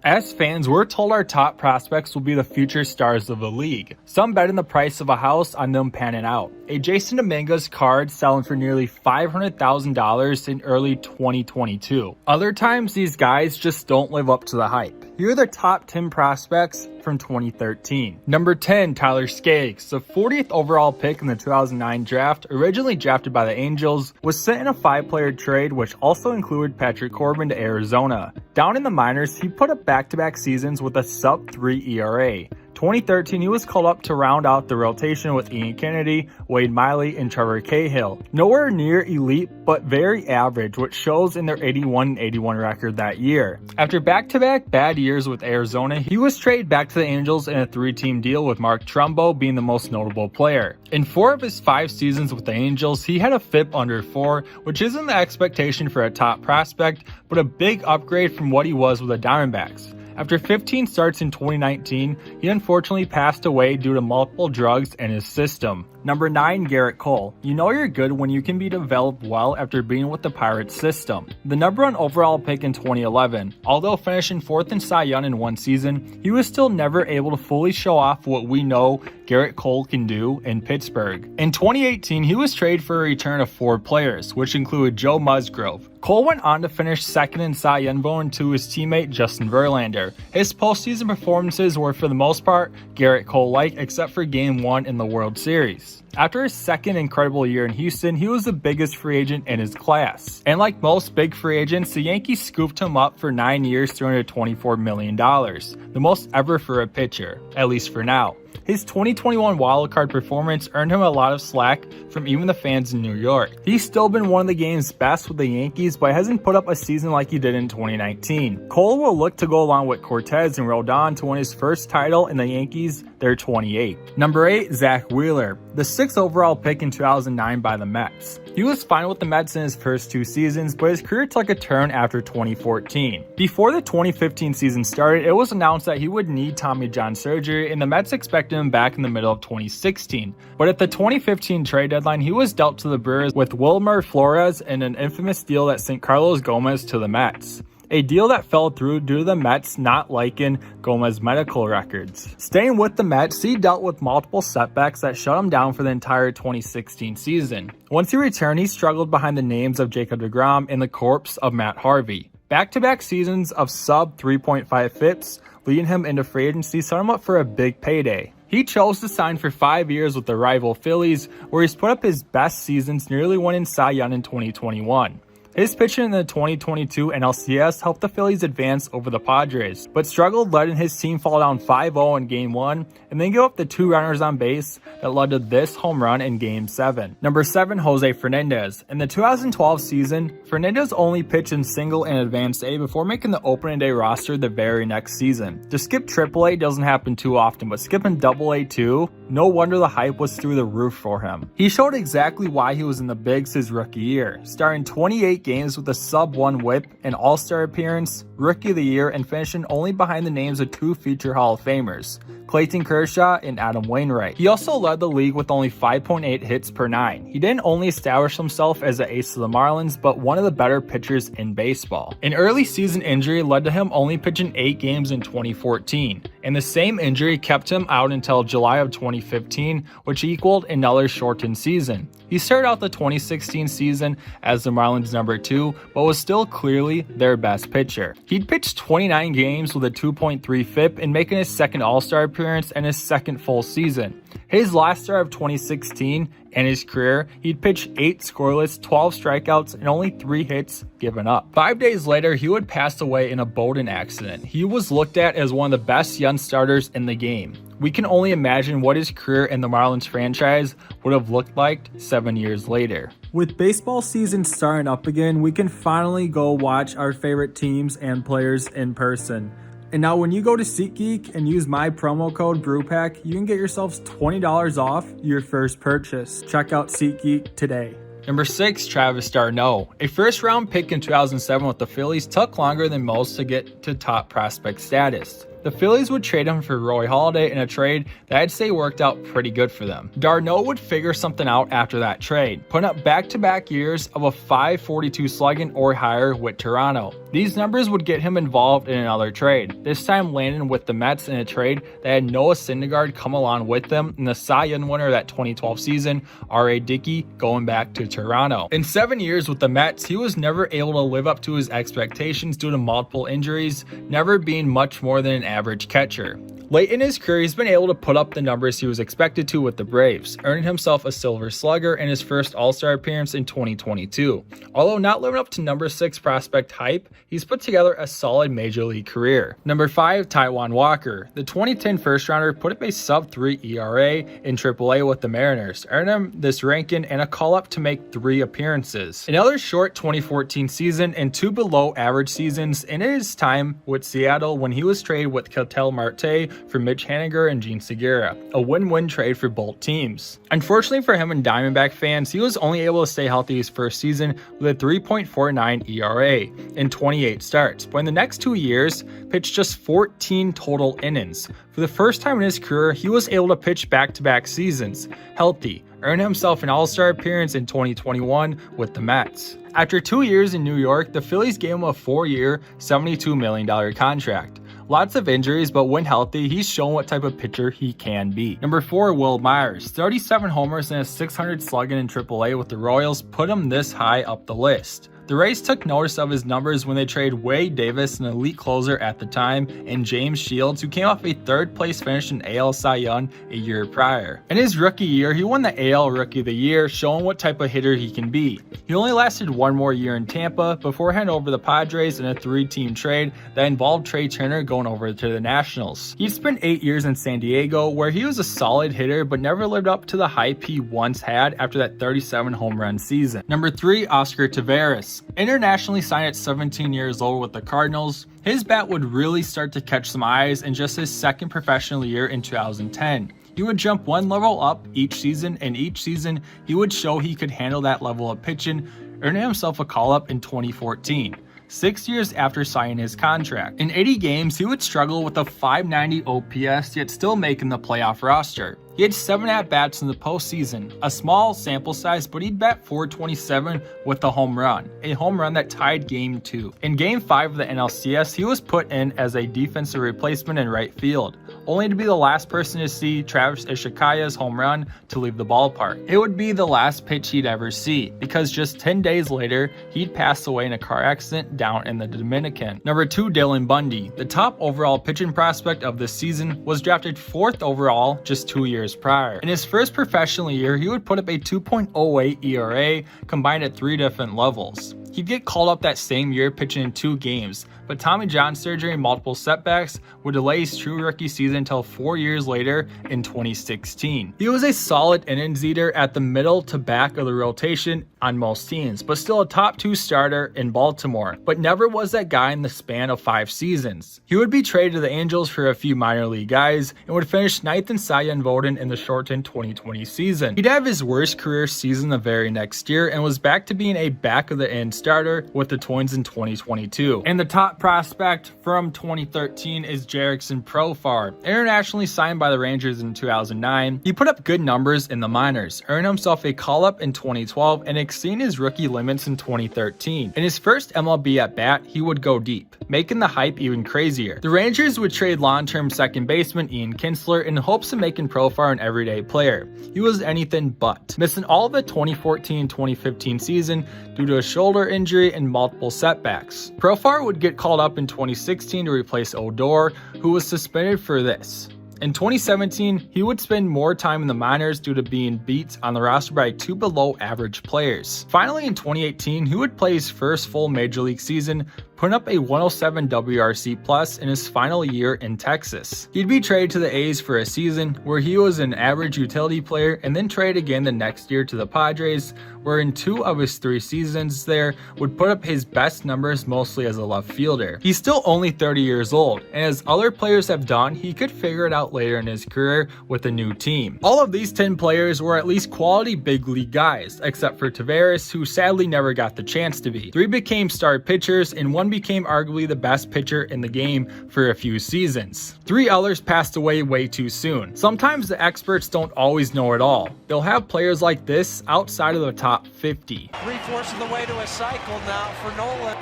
As fans, we're told our top prospects will be the future stars of the league. Some betting the price of a house on them panning out. A Jason Dominguez card selling for nearly $500,000 in early 2022. Other times, these guys just don't live up to the hype. Here are the top 10 prospects from 2013. Number 10, Tyler Skaggs, the 40th overall pick in the 2009 draft, originally drafted by the Angels, was sent in a 5-player trade which also included Patrick Corbin to Arizona. Down in the minors, he put up back-to-back seasons with a sub-3 ERA. 2013, he was called up to round out the rotation with Ian Kennedy, Wade Miley, and Trevor Cahill. Nowhere near elite, but very average, which shows in their 81-81 record that year. After back-to-back bad years with Arizona, he was traded back to the Angels in a 3-team deal with Mark Trumbo being the most notable player. In 4 of his 5 seasons with the Angels, he had a FIP under 4, which isn't the expectation for a top prospect, but a big upgrade from what he was with the Diamondbacks. After 15 starts in 2019, he unfortunately passed away due to multiple drugs in his system. Number 9, Garrett Cole. You know you're good when you can be developed well after being with the Pirates system. The number 1 overall pick in 2011. Although finishing 4th in Cy Young in one season, he was still never able to fully show off what we know Garrett Cole can do in Pittsburgh. In 2018, he was traded for a return of 4 players, which included Joe Musgrove. Cole went on to finish 2nd in Cy Young voting to his teammate Justin Verlander. His postseason performances were for the most part Garrett Cole-like, except for Game 1 in the World Series. After his second incredible year in Houston, he was the biggest free agent in his class. And like most big free agents, the Yankees scooped him up for 9 years, $324 million, the most ever for a pitcher, at least for now. His 2021 wildcard performance earned him a lot of slack from even the fans in New York. He's still been one of the game's best with the Yankees, but hasn't put up a season like he did in 2019. Cole will look to go along with Cortez and Rodon to win his first title in the Yankees, their 28. Number 8, Zack Wheeler, the 6th overall pick in 2009 by the Mets. He was fine with the Mets in his first 2 seasons, but his career took a turn after 2014. Before the 2015 season started, it was announced that he would need Tommy John surgery, and the Mets expected him back in the middle of 2016. But at the 2015 trade deadline, he was dealt to the Brewers with Wilmer Flores in an infamous deal that sent Carlos Gomez to the Mets. A deal that fell through due to the Mets not liking Gomez's medical records. Staying with the Mets, he dealt with multiple setbacks that shut him down for the entire 2016 season. Once he returned, he struggled behind the names of Jacob deGrom and the corpse of Matt Harvey. Back-to-back seasons of sub 3.5 FIPs, leading him into free agency, set him up for a big payday. He chose to sign for 5 years with the rival Phillies, where he's put up his best seasons, nearly winning Cy Young in 2021. His pitching in the 2022 NLCS helped the Phillies advance over the Padres, but struggled letting his team fall down 5-0 in Game 1 and then give up the 2 runners on base that led to this home run in Game 7. Number 7, Jose Fernandez. In the 2012 season, Fernandez only pitched in single and advanced A before making the opening day roster the very next season. To skip AAA doesn't happen too often, but skipping AA too? No wonder the hype was through the roof for him. He showed exactly why he was in the bigs his rookie year, starting 28 games with a sub-1 whip, an all-star appearance, rookie of the year, and finishing only behind the names of 2 future Hall of Famers, Clayton Kershaw and Adam Wainwright. He also led the league with only 5.8 hits per 9. He didn't only establish himself as the ace of the Marlins, but one of the better pitchers in baseball. An early season injury led to him only pitching 8 games in 2014, and the same injury kept him out until July of 2015, which equaled another shortened season. He started out the 2016 season as the Marlins' number 2, but was still clearly their best pitcher. He'd pitched 29 games with a 2.3 FIP and making his second All-Star appearance and his second full season. His last start of 2016 and his career, he'd pitched 8 scoreless, 12 strikeouts, and only 3 hits given up. 5 days later, he would pass away in a boating accident. He was looked at as one of the best young starters in the game. We can only imagine what his career in the Marlins franchise would have looked like 7 years later. With baseball season starting up again, we can finally go watch our favorite teams and players in person. And now when you go to SeatGeek and use my promo code BrewPack, you can get yourselves $20 off your first purchase. Check out SeatGeek today. Number 6, Travis d'Arnaud. A first-round pick in 2007 with the Phillies took longer than most to get to top prospect status. The the Phillies would trade him for Roy Halladay in a trade that I'd say worked out pretty good for them. d'Arnaud would figure something out after that trade, putting up back-to-back years of a .542 slugging or higher with Toronto. These numbers would get him involved in another trade, this time landing with the Mets in a trade that had Noah Syndergaard come along with them, and the Cy Young winner of that 2012 season, R.A. Dickey, going back to Toronto. In 7 years with the Mets, he was never able to live up to his expectations due to multiple injuries, never being much more than an average catcher. Late in his career, he's been able to put up the numbers he was expected to with the Braves, earning himself a Silver Slugger in his first All-Star appearance in 2022. Although not living up to number 6 prospect hype, he's put together a solid major league career. Number 5, Taiwan Walker. The 2010 first-rounder put up a sub-3 ERA in AAA with the Mariners, earning him this ranking and a call-up to make 3 appearances. Another short 2014 season and 2 below-average seasons in his time with Seattle when he was traded with Ketel Marte for Mitch Haniger and Gene Segura, a win-win trade for both teams. Unfortunately for him and Diamondback fans, he was only able to stay healthy his first season with a 3.49 ERA in 28 starts, but in the next 2 years, pitched just 14 total innings. For the first time in his career, he was able to pitch back-to-back seasons, healthy, earning himself an All-Star appearance in 2021 with the Mets. After 2 years in New York, the Phillies gave him a 4-year, $72 million contract. Lots of injuries, but when healthy, he's shown what type of pitcher he can be. Number 4, Wil Myers. 37 homers and a .600 slugging in AAA with the Royals put him this high up the list. The Rays took notice of his numbers when they traded Wade Davis, an elite closer at the time, and James Shields, who came off a 3rd place finish in AL Cy Young a year prior. In his rookie year, he won the AL Rookie of the Year, showing what type of hitter he can be. He only lasted 1 more year in Tampa before handing over the Padres in a 3-team trade that involved Trey Turner going over to the Nationals. He spent 8 years in San Diego, where he was a solid hitter but never lived up to the hype he once had after that 37 home run season. Number 3, Oscar Tavares. Internationally signed at 17 years old with the Cardinals, his bat would really start to catch some eyes in just his 2nd professional year in 2010. He would jump 1 level up each season, and each season he would show he could handle that level of pitching, earning himself a call-up in 2014. 6 years after signing his contract. In 80 games, he would struggle with a .590 OPS, yet still making the playoff roster. He had 7 at-bats in the postseason, a small sample size, but he'd bat .427 with a home run that tied Game 2. In Game 5 of the NLCS, he was put in as a defensive replacement in right field, only to be the last person to see Travis Ishikaya's home run to leave the ballpark. It would be the last pitch he'd ever see, because just 10 days later, he'd pass away in a car accident down in the Dominican. Number 2, Dylan Bundy. The top overall pitching prospect of this season was drafted 4th overall just 2 years prior. In his first professional year, he would put up a 2.08 ERA combined at 3 different levels. He'd get called up that same year pitching in 2 games, but Tommy John surgery and multiple setbacks would delay his true rookie season until 4 years later in 2016. He was a solid innings eater at the middle to back of the rotation on most teams, but still a top 2 starter in Baltimore, but never was that guy in the span of 5 seasons. He would be traded to the Angels for a few minor league guys and would finish 9th in Cy Young voting in the shortened 2020 season. He'd have his worst career season the very next year and was back to being a back of the end starter with the Twins in 2022. And the top prospect from 2013 is Jurickson Profar. Internationally signed by the Rangers in 2009, he put up good numbers in the minors, earning himself a call-up in 2012 and exceeding his rookie limits in 2013. In his first MLB at-bat, he would go deep, making the hype even crazier. The Rangers would trade long-term second baseman Ian Kinsler in hopes of making Profar an everyday player. He was anything but, missing all of the 2014-2015 season due to a shoulder injury and multiple setbacks. Profar would get called up in 2016 to replace Odor, who was suspended for this. In 2017, he would spend more time in the minors due to being beat on the roster by 2 below-average players. Finally, in 2018, he would play his first full major league season, putting up a 107 WRC plus in his final year in Texas. He'd be traded to the A's for a season where he was an average utility player and then traded again the next year to the Padres, where in 2 of his 3 seasons there would put up his best numbers mostly as a left fielder. He's still only 30 years old, and as other players have done, he could figure it out later in his career with a new team. All of these 10 players were at least quality big league guys, except for Tavares, who sadly never got the chance to be. 3 became star pitchers, and 1 became arguably the best pitcher in the game for a few seasons. 3 others passed away way too soon. Sometimes the experts don't always know it all. They'll have players like this outside of the top 50. 3/4 of the way to a cycle now for Nolan.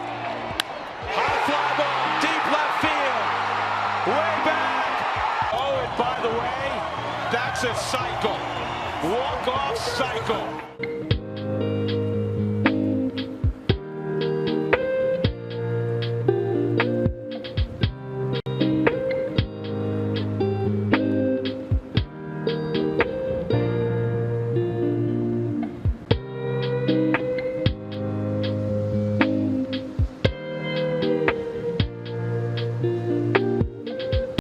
High fly ball, deep left field, way back. Oh, and by the way, that's a cycle. Walk-off cycle.